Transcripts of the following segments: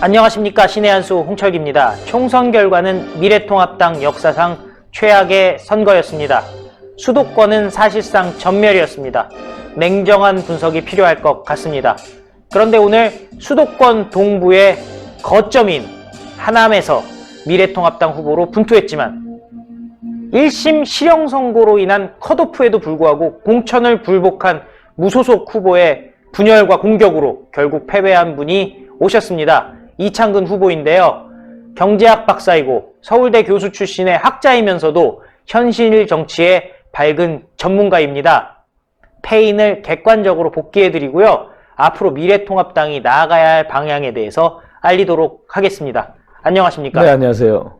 안녕하십니까. 신의 한수 홍철기입니다. 총선 결과는 미래통합당 역사상 최악의 선거였습니다. 수도권은 사실상 전멸이었습니다. 냉정한 분석이 필요할 것 같습니다. 그런데 오늘 수도권 동부의 거점인 하남에서 미래통합당 후보로 분투했지만 1심 실형 선고로 인한 컷오프에도 불구하고 공천을 불복한 무소속 후보의 분열과 공격으로 결국 패배한 분이 오셨습니다. 이창근 후보인데요. 경제학 박사이고 서울대 교수 출신의 학자이면서도 현실 정치의 밝은 전문가입니다. 패인을 객관적으로 복귀해드리고요. 앞으로 미래통합당이 나아가야 할 방향에 대해서 알리도록 하겠습니다. 안녕하십니까? 네, 안녕하세요.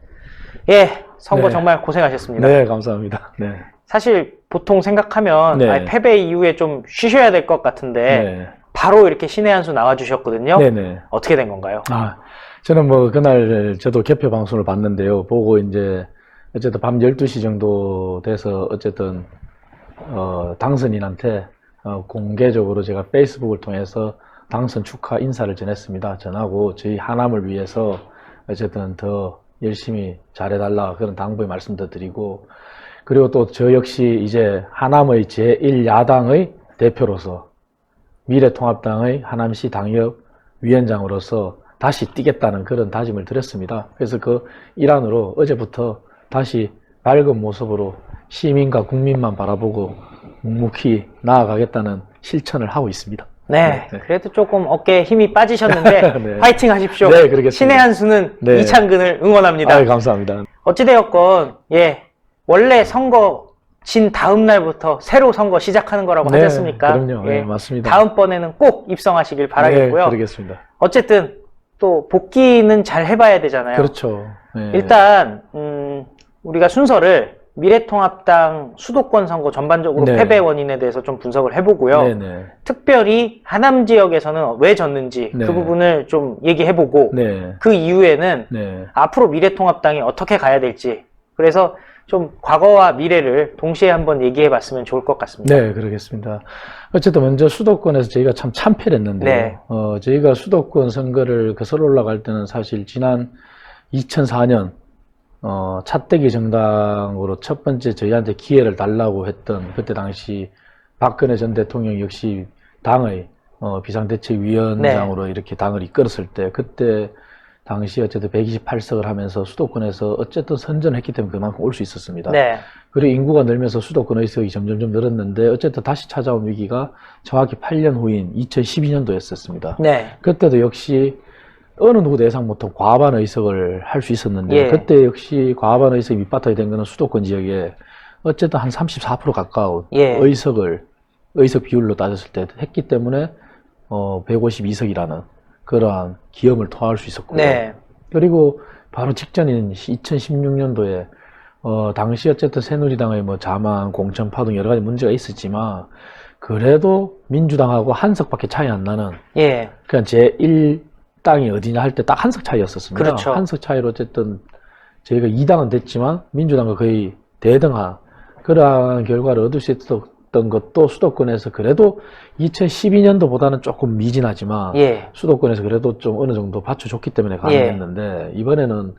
예, 선거 네. 정말 고생하셨습니다. 네, 감사합니다. 네. 사실 보통 생각하면 네. 패배 이후에 좀 쉬셔야 될 것 같은데 네. 바로 이렇게 신의 한수 나와주셨거든요. 네네. 어떻게 된 건가요? 저는 뭐 그날 저도 개표 방송을 봤는데요. 보고 이제 어쨌든 밤 12시 정도 돼서 어쨌든 당선인한테 공개적으로 제가 페이스북을 통해서 당선 축하 인사를 전했습니다. 전하고 저희 하남을 위해서 어쨌든 더 열심히 잘해달라 그런 당부의 말씀도 드리고, 그리고 또 저 역시 이제 하남의 제1야당의 대표로서 미래통합당의 하남시 당협 위원장으로서 다시 뛰겠다는 그런 다짐을 드렸습니다. 그래서 그 일환으로 어제부터 다시 밝은 모습으로 시민과 국민만 바라보고 묵묵히 나아가겠다는 실천을 하고 있습니다. 네, 그래도 조금 어깨에 힘이 빠지셨는데 네. 파이팅 하십시오. 네, 그러겠습니다. 신의 한수는 네. 이창근을 응원합니다. 감사합니다. 어찌되었건 원래 선거 진 다음 날부터 새로 선거 시작하는 거라고 하지 않습니까? 그럼요. 네, 맞습니다. 다음번에는 꼭 입성하시길 바라겠고요. 네, 그러겠습니다. 어쨌든 또 복귀는 잘 해봐야 되잖아요. 그렇죠. 네. 일단 우리가 순서를 미래통합당 수도권 선거 전반적으로 네. 패배 원인에 대해서 좀 분석을 해보고요. 네네. 특별히 하남 지역에서는 왜 졌는지 네. 그 부분을 좀 얘기해보고 네. 그 이후에는 네. 앞으로 미래통합당이 어떻게 가야 될지, 그래서 좀 과거와 미래를 동시에 한번 얘기해봤으면 좋을 것 같습니다. 네, 그러겠습니다. 어쨌든 먼저 수도권에서 저희가 참 참패를 했는데요. 네. 저희가 수도권 선거를 거슬러 올라갈 때는 사실 지난 2004년 차떼기 정당으로 첫 번째 저희한테 기회를 달라고 했던, 그때 당시 박근혜 전 대통령 역시 당의 비상대책위원장으로 이렇게 당을 이끌었을 때, 그때 당시 어쨌든 128석을 하면서 수도권에서 어쨌든 선전을 했기 때문에 그만큼 올 수 있었습니다. 네. 그리고 인구가 늘면서 수도권 의석이 점점 늘었는데 어쨌든 다시 찾아온 위기가 정확히 8년 후인 2012년도였었습니다. 네. 그때도 역시 어느 누구도 예상 못한 과반 의석을 할 수 있었는데, 그때 역시 과반 의석이 밑바탕이 된 거는 수도권 지역에 어쨌든 한 34% 가까운 의석 비율로 따졌을 때 했기 때문에 152석이라는 그러한 기염을 토할 수 있었고요. 네. 그리고 바로 직전인 2016년도에 당시 어쨌든 새누리당의 뭐 자만, 공천 파동 여러 가지 문제가 있었지만 그래도 민주당하고 한 석밖에 차이 안 나는, 그냥 제1당이 어디냐 할 때 딱 한 석 차이였었습니다. 그렇죠. 한 석 차이로 어쨌든 저희가 2당은 됐지만 민주당과 거의 대등한 그러한 결과를 얻을 수 있었던 것도 수도권에서 그래도 2012년도보다는 조금 미진하지만 수도권에서 그래도 좀 어느 정도 받쳐줬기 때문에 가능했는데, 이번에는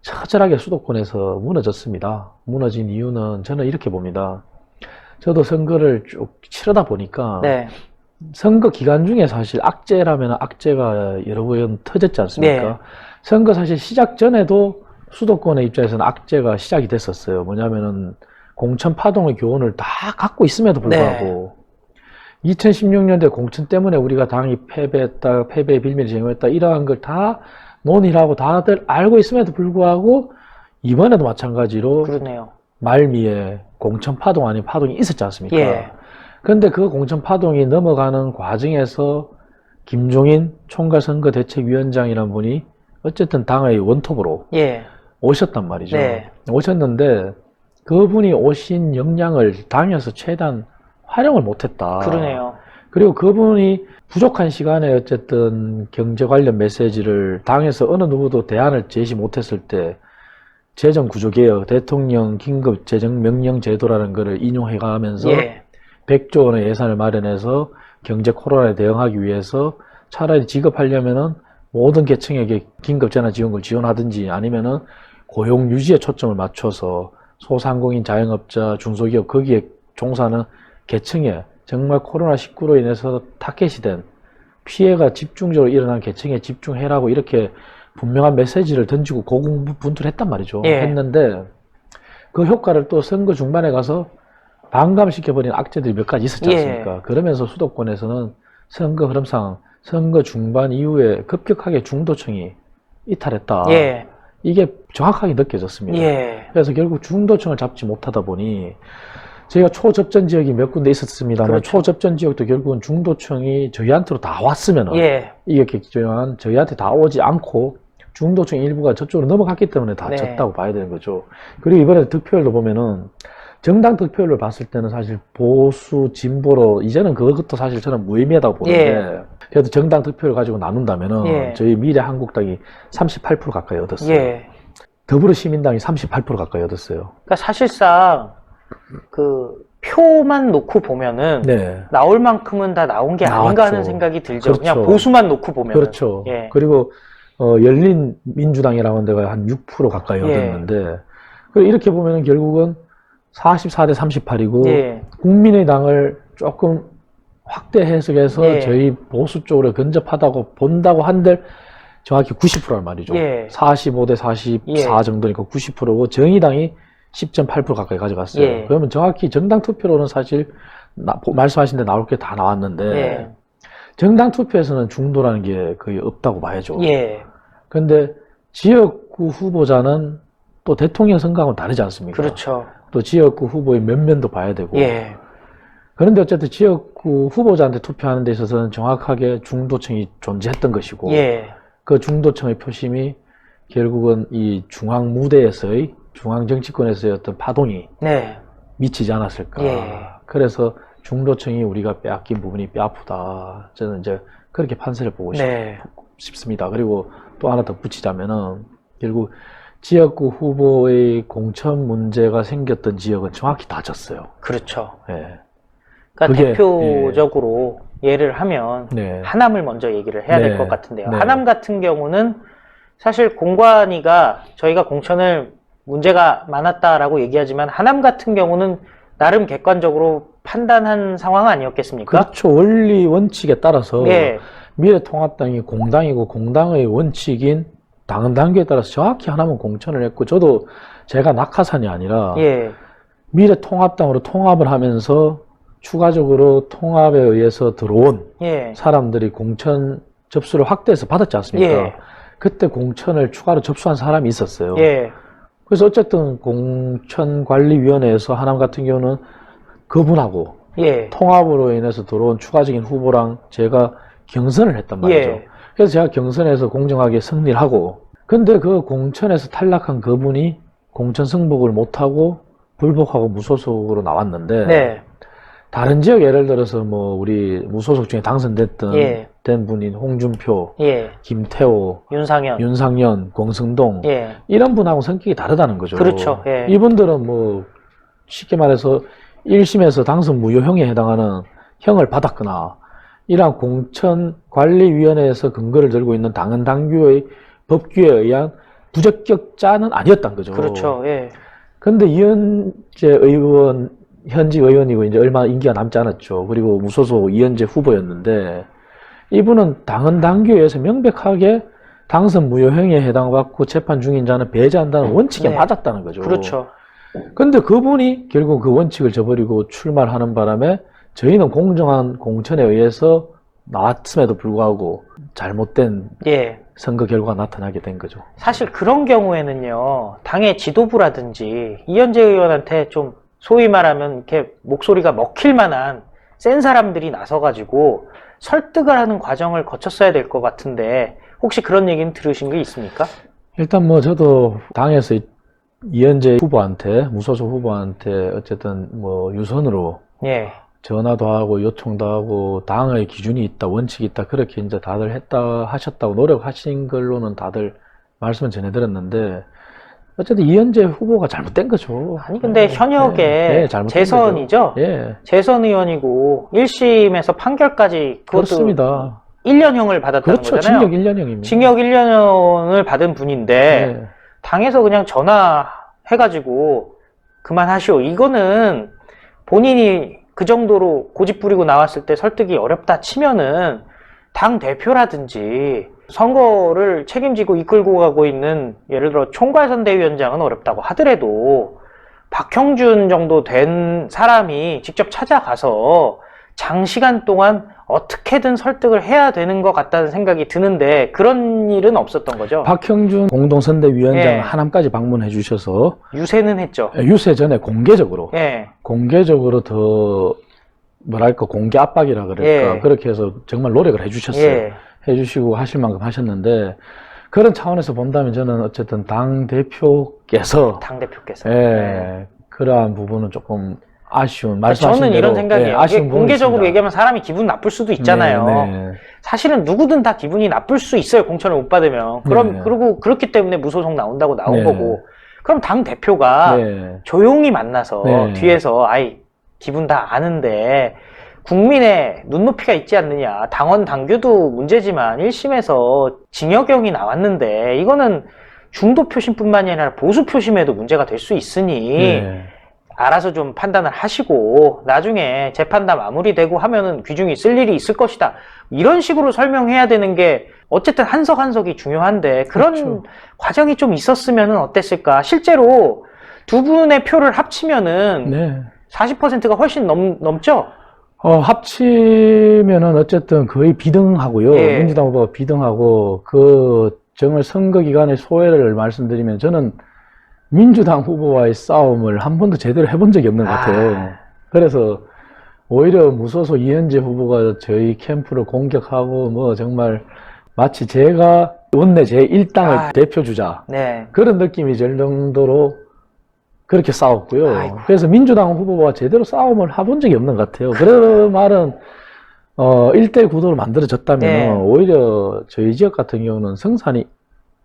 처절하게 수도권에서 무너졌습니다. 무너진 이유는 저는 이렇게 봅니다. 저도 선거를 쭉 치르다 보니까 선거 기간 중에 사실 악재라면 악재가 여러 번 터졌지 않습니까? 선거 사실 시작 전에도 수도권의 입장에서는 악재가 시작이 됐었어요. 뭐냐면은 공천 파동의 교훈을 다 갖고 있음에도 불구하고 2016년도에 공천 때문에 우리가 당이 패배했다, 패배의 빌미를 제공했다, 이러한 걸 다 논의를 하고 다들 알고 있음에도 불구하고 이번에도 마찬가지로 말미에 공천 파동 아닌 파동이 있었지 않습니까? 그런데 그 공천 파동이 넘어가는 과정에서 김종인 총괄선거대책위원장이라는 분이 어쨌든 당의 원톱으로 오셨단 말이죠. 오셨는데 그분이 오신 역량을 당에서 최대한 활용을 못했다. 그리고 그분이 부족한 시간에 어쨌든 경제 관련 메시지를 당에서 어느 누구도 대안을 제시 못했을 때 재정구조개혁, 대통령 긴급 재정명령 제도라는 것을 인용해 가면서 100조 원의 예산을 마련해서 경제 코로나에 대응하기 위해서 차라리 지급하려면은 모든 계층에게 긴급재난지원금을 지원하든지 아니면은 고용 유지에 초점을 맞춰서 소상공인, 자영업자, 중소기업 거기에 종사하는 계층에 정말 코로나19로 인해서 타겟이 된 피해가 집중적으로 일어난 계층에 집중해라고 이렇게 분명한 메시지를 던지고 고군분투했단 말이죠. 예. 했는데 그 효과를 또 선거 중반에 가서 반감시켜버린 악재들이 몇 가지 있었지 않습니까? 예. 그러면서 수도권에서는 선거 흐름상 선거 중반 이후에 급격하게 중도층이 이탈했다. 예. 이게 정확하게 느껴졌습니다. 예. 그래서 결국 중도층을 잡지 못하다 보니 저희가 초접전 지역이 몇 군데 있었습니다만 그렇죠. 초접전 지역도 결국은 중도층이 저희한테로 다 왔으면 예. 이겼겠지만 저희한테 다 오지 않고 중도층 일부가 저쪽으로 넘어갔기 때문에 다 네. 졌다고 봐야 되는 거죠. 그리고 이번에 득표율도 보면은 정당 득표율을 봤을 때는 사실 보수, 진보로 이제는 그것도 사실 저는 무의미하다고 보는데 예. 그래도 정당 득표를 가지고 나눈다면은 예. 저희 미래한국당이 38% 가까이 얻었어요. 예. 더불어시민당이 38% 가까이 얻었어요. 그러니까 사실상 그 표만 놓고 보면은 네. 나올 만큼은 다 나온 게 아닌가 나왔죠. 하는 생각이 들죠. 그냥 그렇죠. 보수만 놓고 보면. 그렇죠. 예. 그리고 열린민주당이라는 데가 한 6% 가까이 예. 얻었는데 그리고 이렇게 보면은 결국은 44대 38이고 예. 국민의당을 조금 확대 해석해서 예. 저희 보수 쪽으로 근접하다고 본다고 한들 정확히 90%란 말이죠. 예. 45대 44 예. 정도니까 90%고 정의당이 10.8% 가까이 가져갔어요. 예. 그러면 정확히 정당 투표로는 사실 말씀하신 데 나올 게 다 나왔는데 예. 정당 투표에서는 중도라는 게 거의 없다고 봐야죠. 예. 그런데 지역구 후보자는 또 대통령 선거하고는 다르지 않습니까? 그렇죠. 또 지역구 후보의 면면도 봐야 되고. 예. 그런데 어쨌든 지역구 후보자한테 투표하는 데 있어서는 정확하게 중도층이 존재했던 것이고 예. 그 중도층의 표심이 결국은 이 중앙 무대에서의 중앙 정치권에서의 어떤 파동이 네. 미치지 않았을까. 예. 그래서 중도층이 우리가 빼앗긴 부분이 뼈아프다. 저는 이제 그렇게 판세를 보고 네. 싶습니다. 그리고 또 하나 더 붙이자면은 결국 지역구 후보의 공천 문제가 생겼던 지역은 정확히 다 졌어요. 그렇죠. 예. 그러니까 그게, 대표적으로 예를 하면 네. 하남을 먼저 얘기를 해야 네. 될 것 같은데요. 네. 하남 같은 경우는 사실 공관위가 저희가 공천을 문제가 많았다라고 얘기하지만 하남 같은 경우는 나름 객관적으로 판단한 상황 아니었겠습니까? 그렇죠. 원리 원칙에 따라서 네. 미래통합당이 공당이고 공당의 원칙인 당헌 당규에 따라서 정확히 하나만 공천을 했고 저도 제가 낙하산이 아니라 예. 미래통합당으로 통합을 하면서 추가적으로 통합에 의해서 들어온 예. 사람들이 공천 접수를 확대해서 받았지 않습니까? 예. 그때 공천을 추가로 접수한 사람이 있었어요. 예. 그래서 어쨌든 공천관리위원회에서 하남 같은 경우는 그분하고 예. 통합으로 인해서 들어온 추가적인 후보랑 제가 경선을 했단 말이죠. 예. 그래서 제가 경선에서 공정하게 승리를 하고 근데 그 공천에서 탈락한 그분이 공천 승복을 못하고 불복하고 무소속으로 나왔는데 네. 다른 지역 예를 들어서 뭐 우리 무소속 중에 당선됐던 예. 된 분인 홍준표, 예. 김태호, 윤상현. 윤상현, 공승동 예. 이런 분하고 성격이 다르다는 거죠. 그렇죠. 예. 이분들은 뭐 쉽게 말해서 1심에서 당선 무효형에 해당하는 형을 받았거나 이러한 공천관리위원회에서 근거를 들고 있는 당헌 당규의 법규에 의한 부적격자는 아니었단 거죠. 그렇죠. 예. 근데 이현재 의원, 현직 의원이고 이제 얼마 임기가 남지 않았죠. 그리고 무소속 이현재 후보였는데 이분은 당헌 당규에서 명백하게 당선 무효형에 해당받고 재판 중인 자는 배제한다는 원칙에 네. 맞았다는 거죠. 그렇죠. 근데 그분이 결국 그 원칙을 저버리고 출마를 하는 바람에 저희는 공정한 공천에 의해서 나왔음에도 불구하고 잘못된 예. 선거 결과가 나타나게 된 거죠. 사실 그런 경우에는요, 당의 지도부라든지 이현재 의원한테 좀 소위 말하면 이렇게 목소리가 먹힐 만한 센 사람들이 나서가지고 설득을 하는 과정을 거쳤어야 될 것 같은데 혹시 그런 얘기는 들으신 게 있습니까? 일단 뭐 저도 당에서 이현재 후보한테 무소속 후보한테 어쨌든 뭐 유선으로 예. 전화도 하고 요청도 하고 당의 기준이 있다 원칙이 있다 그렇게 이제 다들 했다 하셨다고 노력하신 걸로는 다들 말씀을 전해드렸는데 어쨌든 이현재 후보가 잘못된 거죠. 아니 근데 현역에 잘못된 재선이죠? 거죠. 예. 재선 의원이고 1심에서 판결까지 그것도 그렇습니다. 1년형을 받았다는 그렇죠. 거잖아요. 징역 1년형입니다. 징역 1년을 받은 분인데 네. 당에서 그냥 전화해가지고 그만하시오. 이거는 본인이 그 정도로 고집 부리고 나왔을 때 설득이 어렵다 치면은 당 대표라든지 선거를 책임지고 이끌고 가고 있는 예를 들어 총괄선대위원장은 어렵다고 하더라도 박형준 정도 된 사람이 직접 찾아가서 장시간 동안 어떻게든 설득을 해야 되는 것 같다는 생각이 드는데 그런 일은 없었던 거죠. 박형준 공동선대위원장 예. 하남까지 방문해 주셔서 유세는 했죠. 유세 전에 공개적으로 예. 더 뭐랄까 공개 압박이라 그럴까 예. 그렇게 해서 정말 노력을 해주셨어요. 예. 해주시고 하실 만큼 하셨는데 그런 차원에서 본다면 저는 어쨌든 당 대표께서 당대표께서. 예, 그러한 부분은 조금 아쉬운 말씀하신 저는 대로 이런 생각이에요. 예, 아쉬운 이게 부분이 공개적으로 있습니다. 얘기하면 사람이 기분 나쁠 수도 있잖아요. 네, 네. 사실은 누구든 다 기분이 나쁠 수 있어요. 공천을 못 받으면. 네. 그리고 그렇기 때문에 무소속 나온다고 나온 네. 거고. 그럼 당 대표가 네. 조용히 만나서 네. 뒤에서 아이 기분 다 아는데 국민의 눈높이가 있지 않느냐. 당원 당규도 문제지만 1심에서 징역형이 나왔는데 이거는 중도 표심뿐만이 아니라 보수 표심에도 문제가 될 수 있으니 네. 알아서 좀 판단을 하시고 나중에 재판 다 마무리되고 하면은 귀중히 쓸 일이 있을 것이다. 이런 식으로 설명해야 되는 게 어쨌든 한 석 한 석이 중요한데 그런 그렇죠. 과정이 좀 있었으면 어땠을까? 실제로 두 분의 표를 합치면은 네. 40%가 훨씬 넘죠? 합치면은 어쨌든 거의 비등하고요. 예. 민주당 후보가 비등하고 그 정말 선거 기간의 소회를 말씀드리면 저는 민주당 후보와의 싸움을 한 번도 제대로 해본 적이 없는 것 같아요. 그래서 오히려 무소속 이현재 후보가 저희 캠프를 공격하고 뭐 정말 마치 제가 원내 제1당의 대표주자 네. 그런 느낌이 들 정도로 그렇게 싸웠고요. 아이고. 그래서 민주당 후보와 제대로 싸움을 해본 적이 없는 것 같아요. 그런 말은 1대 구도로 만들어졌다면 네. 오히려 저희 지역 같은 경우는 성산이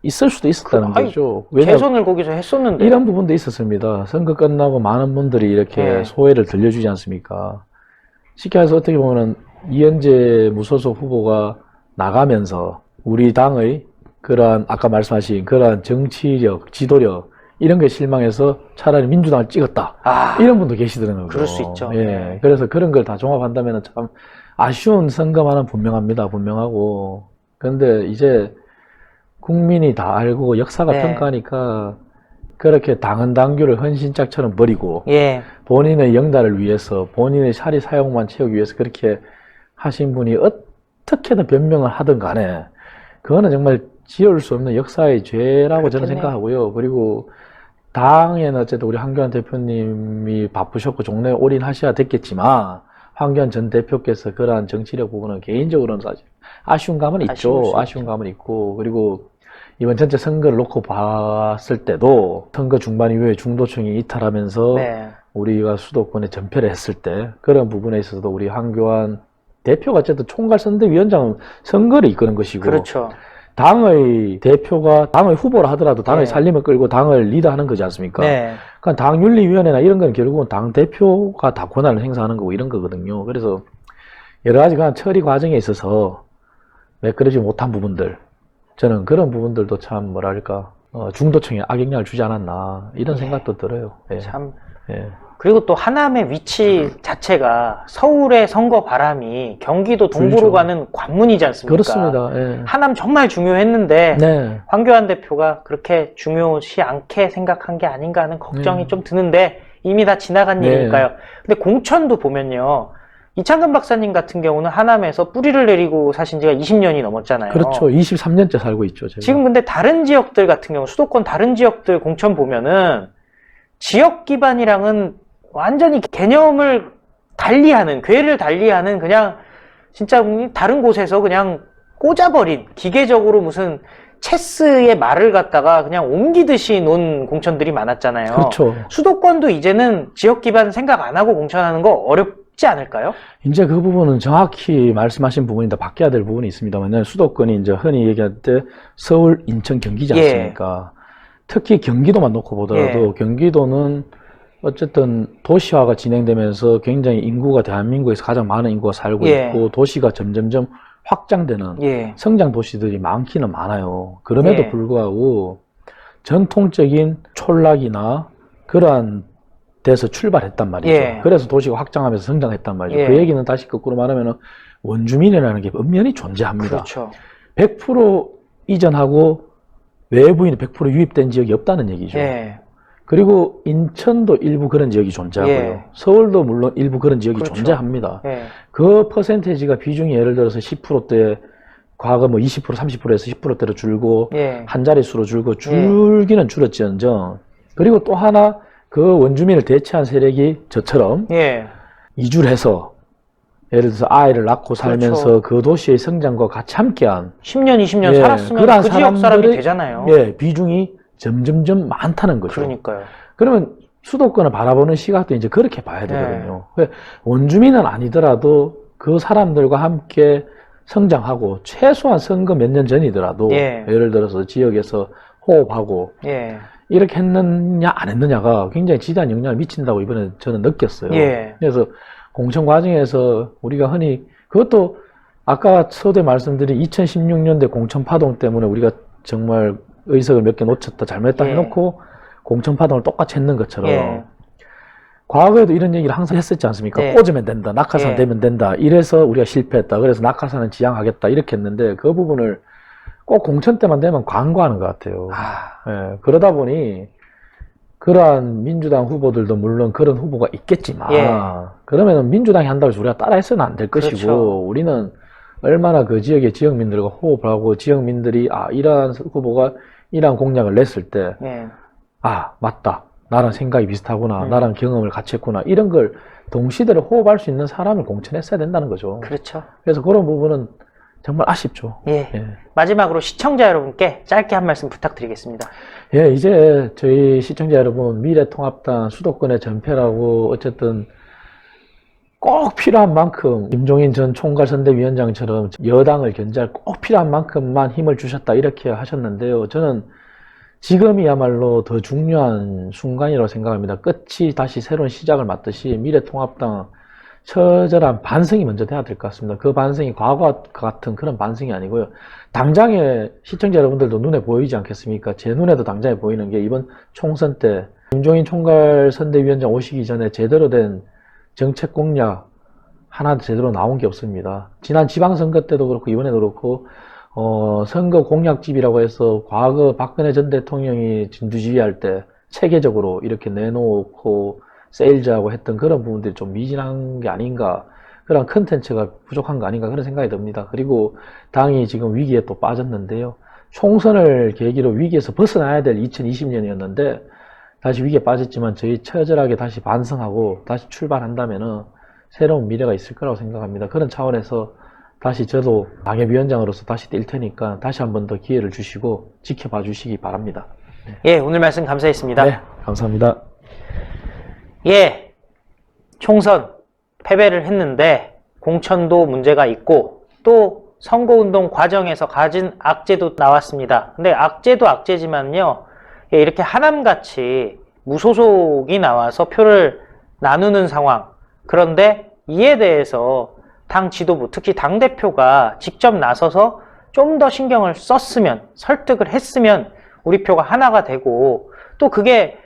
있을 수도 있었다는 거죠. 왜냐하면 개선을 거기서 했었는데. 이런 부분도 있었습니다. 선거 끝나고 많은 분들이 이렇게 네. 소회를 들려주지 않습니까? 쉽게 해서 어떻게 보면은 이현재 무소속 후보가 나가면서 우리 당의 그러한 아까 말씀하신 그러한 정치력, 지도력 이런 게 실망해서 차라리 민주당을 찍었다. 이런 분도 계시더라고요. 그럴 수 있죠. 예. 네. 그래서 그런 걸 다 종합한다면 참 아쉬운 선거만은 분명합니다. 분명하고. 그런데 이제 국민이 다 알고 역사가 네. 평가하니까 그렇게 당헌 당규를 헌신짝처럼 버리고 예. 본인의 영달을 위해서 본인의 사리 사용만 채우기 위해서 그렇게 하신 분이 어떻게든 변명을 하든 간에 그거는 정말 지울 수 없는 역사의 죄라고 저는 그렇겠네요. 생각하고요. 그리고 당에는 어쨌든 우리 황교안 대표님이 바쁘셨고 종로에 올인하셔야 됐겠지만 황교안 전 대표께서 그러한 정치력 부분은 개인적으로는 사실 아쉬운 감은 있죠. 아쉬운 감은 있고 그리고 이번 전체 선거를 놓고 봤을 때도 선거 중반 이후에 중도층이 이탈하면서 네. 우리가 수도권에 전패를 했을 때 그런 부분에 있어서도 우리 황교안 대표가 어쨌든 총괄선대위원장은 선거를 이끄는 것이고 그렇죠. 당의 대표가 당의 후보라 하더라도 당의 네. 살림을 끌고 당을 리드하는 거지 않습니까? 네. 그러니까 당윤리위원회나 이런 건 결국은 당 대표가 다 권한을 행사하는 거고 이런 거거든요. 그래서 여러 가지 그냥 처리 과정에 있어서 매끄러지 못한 부분들 저는 그런 부분들도 참 뭐랄까 중도층에 악영향을 주지 않았나 이런 생각도 들어요. 예. 참. 예. 그리고 또 하남의 위치 자체가 서울의 선거 바람이 경기도 동부로 그렇죠. 가는 관문이지 않습니까? 그렇습니다. 예. 하남 정말 중요했는데 네. 황교안 대표가 그렇게 중요시 않게 생각한 게 아닌가 하는 걱정이 좀 드는데 이미 다 지나간 네. 일이니까요. 근데 공천도 보면요. 이창근 박사님 같은 경우는 하남에서 뿌리를 내리고 사신 지가 20년이 넘었잖아요. 그렇죠. 23년째 살고 있죠. 제가. 지금 근데 다른 지역들 같은 경우 수도권 다른 지역들 공천 보면은 지역 기반이랑은 완전히 개념을 달리하는 궤를 달리하는 그냥 진짜 다른 곳에서 그냥 꽂아버린 기계적으로 무슨 체스의 말을 갖다가 그냥 옮기듯이 놓은 공천들이 많았잖아요. 그렇죠. 수도권도 이제는 지역 기반 생각 안 하고 공천하는 거 어렵지 않을까요? 이제 그 부분은 정확히 말씀하신 부분이 더 바뀌어야 될 부분이 있습니다만 수도권이 이제 흔히 얘기할 때 서울, 인천, 경기지 않습니까? 특히 경기도만 놓고 보더라도 경기도는 어쨌든 도시화가 진행되면서 굉장히 인구가 대한민국에서 가장 많은 인구가 살고 있고 도시가 점점점 확장되는 예. 성장 도시들이 많기는 많아요. 그럼에도 예. 불구하고 전통적인 촌락이나 그러한 데서 출발했단 말이죠. 예. 그래서 도시가 확장하면서 성장했단 말이죠. 예. 그 얘기는 다시 거꾸로 말하면 원주민이라는 게 엄연히 존재합니다. 그렇죠. 100% 이전하고 외부인이 100% 유입된 지역이 없다는 얘기죠. 예. 그리고 인천도 일부 그런 지역이 존재하고요. 예. 서울도 물론 일부 그런 지역이 그렇죠. 존재합니다. 예. 그 퍼센테이지가 비중이 예를 들어서 10%대, 과거 뭐 20%, 30%에서 10%대로 줄고, 예. 한 자릿수로 줄고, 줄기는 줄었지언정. 그리고 또 하나, 그 원주민을 대체한 세력이 저처럼 예. 이주를 해서, 예를 들어서 아이를 낳고 살면서 그렇죠. 그 도시의 성장과 같이 함께한 10년, 20년 예, 살았으면 그러한 그 지역 사람이 사람들의- 되잖아요. 예, 비중이 점점점 많다는 거죠. 그러니까요. 그러면 수도권을 바라보는 시각도 이제 그렇게 봐야 되거든요. 원주민은 아니더라도 그 사람들과 함께 성장하고 최소한 선거 몇 년 전이더라도 예. 예를 들어서 지역에서 호흡하고 예. 이렇게 했느냐 안 했느냐가 굉장히 지대한 영향을 미친다고 이번에 저는 느꼈어요. 예. 그래서 공천 과정에서 우리가 흔히 그것도 아까 서두에 말씀드린 2016년대 공천 파동 때문에 우리가 정말 의석을 몇 개 놓쳤다 잘못했다 예. 해놓고 공천 파동을 똑같이 했는 것처럼 예. 과거에도 이런 얘기를 항상 했었지 않습니까? 예. 꽂으면 된다, 낙하산 예. 되면 된다, 이래서 우리가 실패했다, 그래서 낙하산은 지향하겠다 이렇게 했는데 그 부분을 꼭 공천 때만 되면 광고하는 것 같아요. 예, 그러다 보니 그러한 민주당 후보들도 물론 그런 후보가 있겠지만 예. 그러면 민주당이 한다고 해서 우리가 따라해서는 안 될 것이고 그렇죠. 우리는 얼마나 그 지역의 지역민들과 호흡을 하고 지역민들이 이러한 후보가 이러한 공약을 냈을 때 예. 맞다. 나랑 생각이 비슷하구나. 음. 나랑 경험을 같이 했구나. 이런 걸 동시대로 호흡할 수 있는 사람을 공천했어야 된다는 거죠. 그렇죠. 그래서 그런 부분은 정말 아쉽죠. 예. 예. 마지막으로 시청자 여러분께 짧게 한 말씀 부탁드리겠습니다. 예, 이제 저희 시청자 여러분, 미래통합당 수도권의 전패라고 어쨌든 꼭 필요한 만큼 김종인 전 총괄선대위원장처럼 여당을 견제할 꼭 필요한 만큼만 힘을 주셨다 이렇게 하셨는데요. 저는 지금이야말로 더 중요한 순간이라고 생각합니다. 끝이 다시 새로운 시작을 맞듯이 미래통합당 처절한 반성이 먼저 돼야 될 것 같습니다. 그 반성이 과거와 같은 그런 반성이 아니고요. 당장에 시청자 여러분들도 눈에 보이지 않겠습니까? 제 눈에도 당장에 보이는 게 이번 총선 때 김종인 총괄선대위원장 오시기 전에 제대로 된 정책 공약 하나도 제대로 나온 게 없습니다. 지난 지방선거 때도 그렇고 이번에도 그렇고 선거 공약집이라고 해서 과거 박근혜 전 대통령이 진두지휘할 때 체계적으로 이렇게 내놓고 세일즈하고 했던 그런 부분들이 좀 미진한 게 아닌가, 그런 컨텐츠가 부족한 거 아닌가 그런 생각이 듭니다. 그리고 당이 지금 위기에 또 빠졌는데요. 총선을 계기로 위기에서 벗어나야 될 2020년이었는데 다시 위기에 빠졌지만 저희 처절하게 다시 반성하고 다시 출발한다면은 새로운 미래가 있을 거라고 생각합니다. 그런 차원에서 다시 저도 당협위원장으로서 다시 뛸 테니까 다시 한 번 더 기회를 주시고 지켜봐 주시기 바랍니다. 예, 오늘 말씀 감사했습니다. 네, 감사합니다. 예, 총선 패배를 했는데 공천도 문제가 있고 또 선거운동 과정에서 가진 악재도 나왔습니다. 근데 악재도 악재지만요, 예, 이렇게 하남같이 무소속이 나와서 표를 나누는 상황, 그런데 이에 대해서 당 지도부, 특히 당대표가 직접 나서서 좀 더 신경을 썼으면, 설득을 했으면 우리 표가 하나가 되고, 또 그게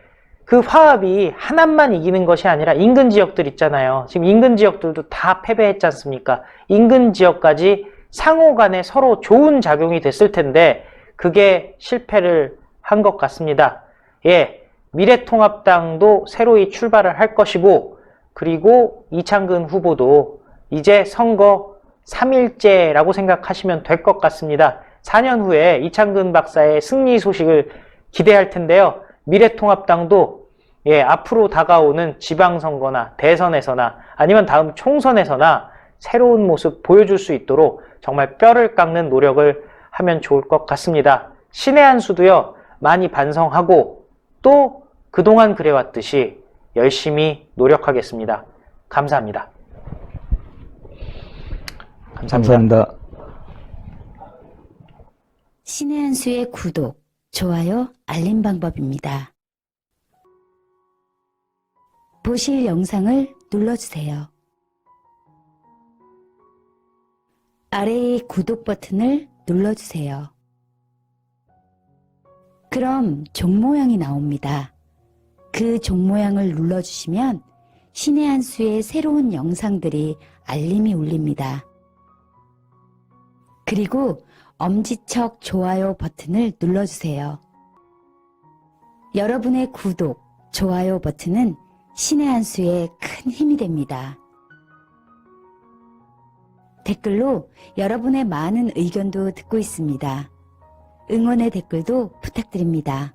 그 화합이 하나만 이기는 것이 아니라 인근 지역들 있잖아요. 지금 인근 지역들도 다 패배했지 않습니까? 인근 지역까지 상호 간에 서로 좋은 작용이 됐을 텐데 그게 실패를 한 것 같습니다. 예, 미래통합당도 새로이 출발을 할 것이고, 그리고 이창근 후보도 이제 선거 3일째라고 생각하시면 될 것 같습니다. 4년 후에 이창근 박사의 승리 소식을 기대할 텐데요. 미래통합당도 예, 앞으로 다가오는 지방선거나 대선에서나 아니면 다음 총선에서나 새로운 모습 보여줄 수 있도록 정말 뼈를 깎는 노력을 하면 좋을 것 같습니다. 신의 한 수도요, 많이 반성하고 또 그동안 그래왔듯이 열심히 노력하겠습니다. 감사합니다. 감사합니다. 신의 한 수의 구독, 좋아요, 알림 방법입니다. 보실 영상을 눌러주세요. 아래의 구독 버튼을 눌러주세요. 그럼 종 모양이 나옵니다. 그 종 모양을 눌러주시면 신의 한 수의 새로운 영상들이 알림이 울립니다. 그리고 엄지척 좋아요 버튼을 눌러주세요. 여러분의 구독, 좋아요 버튼은 신의 한 수에 큰 힘이 됩니다. 댓글로 여러분의 많은 의견도 듣고 있습니다. 응원의 댓글도 부탁드립니다.